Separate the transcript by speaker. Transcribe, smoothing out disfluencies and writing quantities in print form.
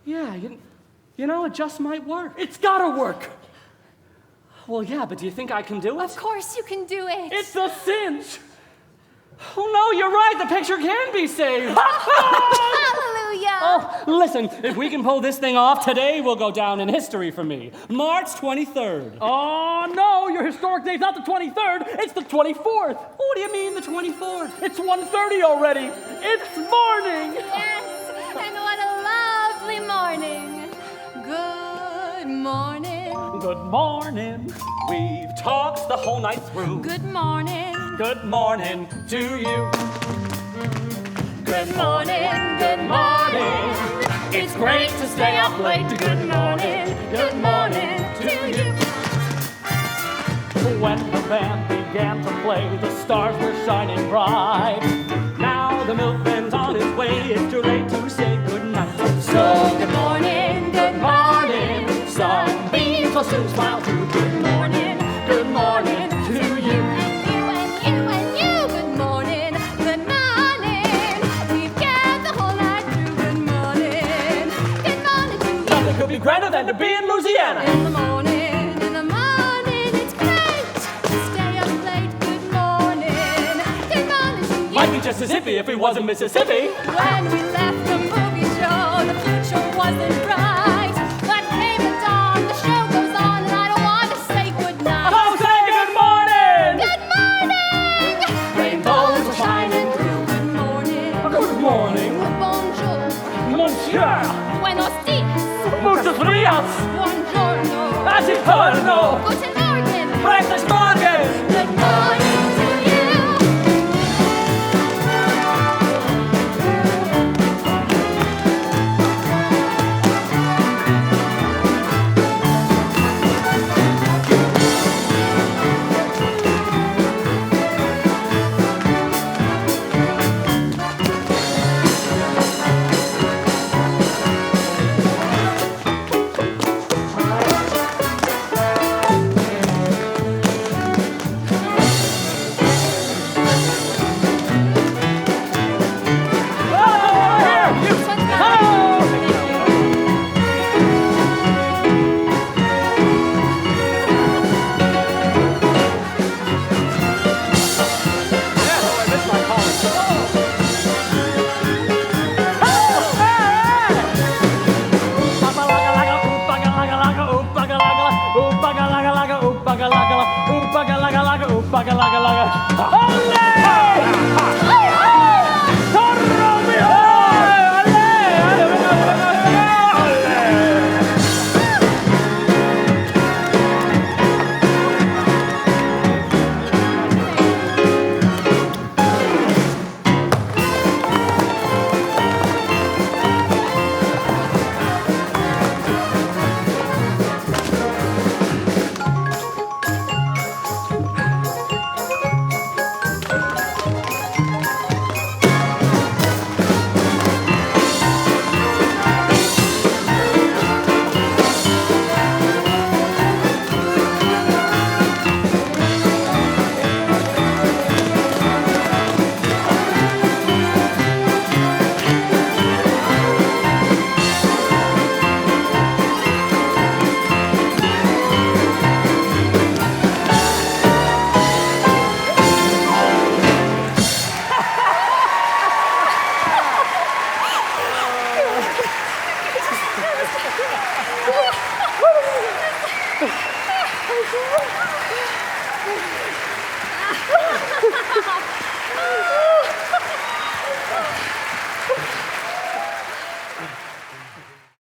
Speaker 1: Yeah, you know, it just might work.
Speaker 2: It's gotta work.
Speaker 1: Well, yeah, but do you think I can do it?
Speaker 3: Of course you can do it.
Speaker 2: It's a cinch.
Speaker 1: Oh, no, you're right. The picture can be saved.
Speaker 3: Hallelujah.
Speaker 1: Oh, listen, if we can pull this thing off, today will go down in history for me. March 23rd.
Speaker 2: Oh, no, your historic date's not the 23rd, it's the 24th.
Speaker 1: What do you mean, the 24th?
Speaker 2: It's 1:30 already. It's morning.
Speaker 3: Yes, and what a lovely morning. Good morning.
Speaker 1: Good morning. We've talked the whole night through.
Speaker 3: Good morning.
Speaker 1: Good morning to you.
Speaker 3: Good morning. Good morning.
Speaker 1: It's great to stay up late.
Speaker 3: Good morning. Good morning to you.
Speaker 1: When the band began to play, the stars were shining bright. Now the milkman's on his way. It's too late to say goodnight.
Speaker 3: So good morning. Good morning.
Speaker 1: Sunbeams will soon smile through. Good morning. Good morning to you. Grander than to be in Louisiana.
Speaker 3: In the morning, it's great to stay up late. Good morning to you.
Speaker 1: Might be just as hippie if we wasn't Mississippi.
Speaker 3: When we left the movie show, the future wasn't bright. But came the dawn, the show goes on, and I don't want to say goodnight.
Speaker 1: Oh, say good morning!
Speaker 3: Good morning!
Speaker 1: Rainbows are shining through.
Speaker 3: Good morning.
Speaker 1: Good morning.
Speaker 3: Bonjour.
Speaker 1: Monsieur.
Speaker 3: Buenos dias.
Speaker 1: Muchos días.
Speaker 3: Buongiorno.
Speaker 1: Agitano.
Speaker 3: Guten Morgen.
Speaker 1: Breakfast morning.
Speaker 3: Good morning to you.